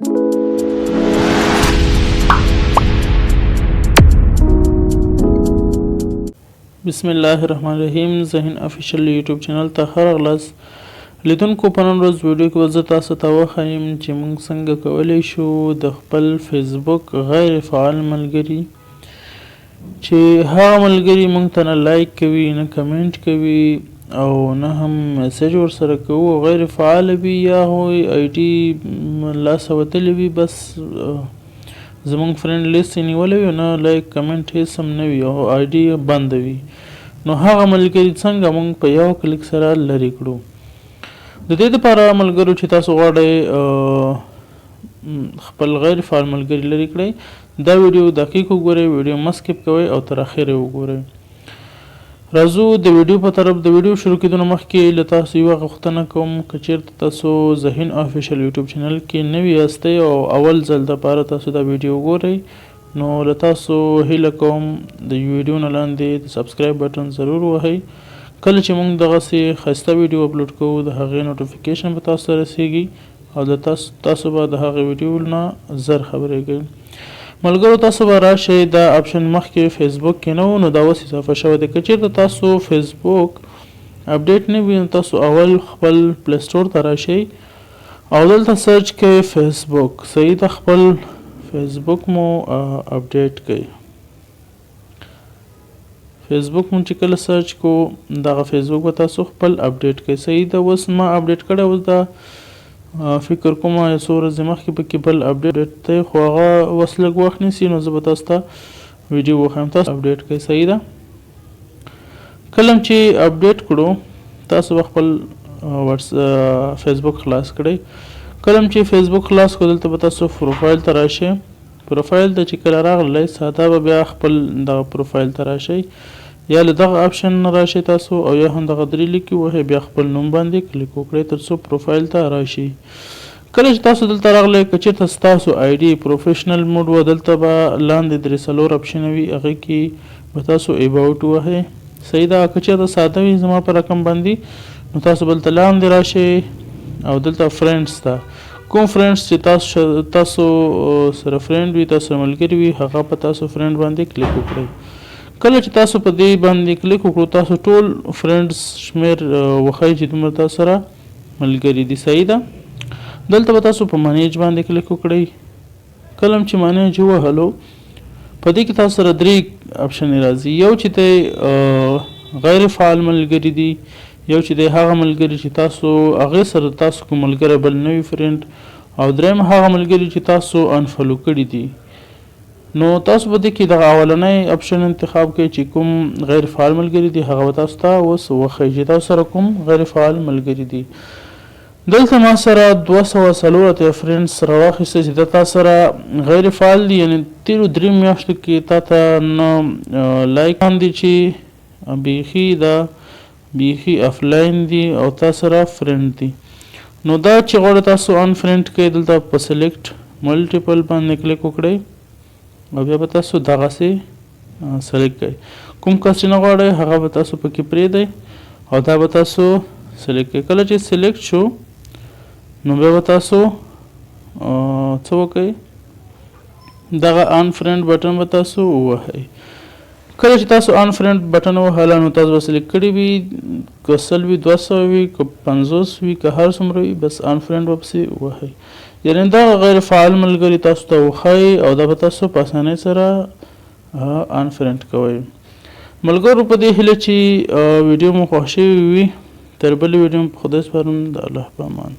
بسم الله الرحمن الرحیم. ذهین افیشل یوټیوب چینل ته هر غلاس لیدونکو په نن ورځ ویډیو کې زه تاسو ته وښیم چې موږ څنګه کولی شو د خپل فیسبوک غیر فعال ملګري چې هغه ملګري موږ ته نه لایک کوي نه کمنټ کوي او نه هم میسج ورسره کوو غیر فعال وي یا هغوی آی ډي لاسه وتلی وي بس زمونږ فرینډ لیست یې نیولی وي نه لایک کمنټ هېڅ هم نه وي او آی ډي بنده وي نو هغه ملګري څنګه موږ په یو کلیک سره لرې کړو. د دې دپاره ملګرو چې تاسو غواړئ خپل غیر فعال ملګري لرې کړئ دا ویډیو دقیق وګورئ ویډیو مه سکپ کوئ او تر اخره وګورئ. راځو د ویډیو په طرف. د ویډیو شروع کېدو مخکې له تاسو یوه غوښتنه کوم که چېرته تاسو ذهین افیشل یوټیوب چینل کې نوي یاستئ او اول ځل دپاره تاسو دا ویډیو وګورئ نو له تاسو هیله کوم د ویډیو نه لاندې د سبسکرایب بټن ضرور وهئ. کله چې موږ دغسې ښایسته ویډیو اپلوډ کوو د هغې نوټیفیکیشن به تاسو ته رسیږي او د تاسو به د هغې ویډیو نه زر خبرېږئ. ملګرو تاسو به راشئ دا اپشن مخکې فیسبوک کې نه و نو دا اوس اضافه شوی دی. که چېرته تاسو فیسبوک اپډیټ نه وي نو تاسو اول خپل پلی سټور ته راشئ او دلته سرچ کوئ فیسبوک. صحیح ده، خپل فیسبوک مو اپډیټ کوئ. فیسبوک مو چې کله سرچ کو دغه فیسبوک به تاسو خپل اپډیټ کوئ. صحیح ده، اوس ما اپډیټ کړی اوس دا فکر کوم یو څو ورځې مخکې پکې بل اپډیټ دی خو هغه اوس لږ وخت نیسي نو زه به تاسو ته ویډیو وښیم. تاسو اپډیټ کوئ. صحیح ده، کله چې اپډیټ کړو تاسو به خپل فیسبوک خلاص کړئ. کله چې فیسبوک خلاص کړو دلته به تاسو پروفایل ته راشئ. پروفایل ته چې کله راغلی ساده به بیا خپل دغه پروفایل ته راشئ یا له دغه اپشن نه راشئ تاسو او یا هم دغه درې لیکې ووهئ بیا خپل نوم باندې کلیک وکړئ تر څو پروفایل ته راشئ. کله چې تاسو دلته راغلی که چېرته ستاسو آی ډي پروفیشنل موډ و دلته به لاندې درې څلور اپشنه وي هغې کې به تاسو ایباوټ ووهئ. صحیح ده، که چېرته ساده وي زما په رقم باندې نو تاسو به دلته لاندې راشئ او دلته فرینډس ته کوم فرینډس چې تاسو سره فرینډ وي تاسو سره ملګري وي هغه په تاسو فرینډ باندې کلیک وکړئ. کله چې تاسو په دې باندې کلیک وکړو تاسو ټول فرینډس شمیر وښایي چې دومره تاسو سره ملګري دي. صحیح ده، دلته به تاسو په منیج باندې کلیک وکړئ. کله چې منیج ووهلو په دې کې تاسو سره درې اپشنې راځي. یو چې دی غیر فعال ملګري دي، یو چې دی هغه ملګري چې تاسو هغې سره تاسو کوم ملګری بل نه وي فرینډ، او دریم هغه ملګري چې تاسو انفالو کړي دي. نو تاسو به دې کې دغه اولنی اپشن انتخاب کوئ چې کوم غیر فعال ملګري دي هغه به تاسو ته اوس وښایي چې تاسو سره کوم غیر فعال ملګري دي. دلته ما سره 204 فرینډس راواخیسته چې دا تا سره غیر فعال دي یعنې تېرو 3 میاشتو کې تا ته نه لایک باندې چې بیخي افلاین دي او تا سره فرینډ دي. نو دا چې غواړئ تاسو انفرینډ کړئ دلته په سلیکټ ملټیپل باندې کلیک وکړئ او بیا به تاسو دغسې سلیکټ کړئ. کوم کس چې نه غواړئ هغه به تاسو پکې پرېږدئ او دا به تاسو سلیکټ کړئ. کله چې سلیکټ شو نو بیا به تاسو څه وکړئ دغه انفرینډ بټن به تاسو ووهئ. کله چې تاسو انفرینډ بټن ووهله نو تاسو به سلیکټ کړي وي که 100 وي 200 وي که 50 وي که هر څومره وي بس انفرینډ به پسې ووهئ. یعنې دغه غیر فعال ملګري تاسو ته وښایي او دا به تاسو په اسانۍ سره انفرینډ کوئ. ملګرو په دې هیله چې ویډیو مو خوښ شوي وي. تر بلې ویډیو په خدای سپارم. د الله په امان.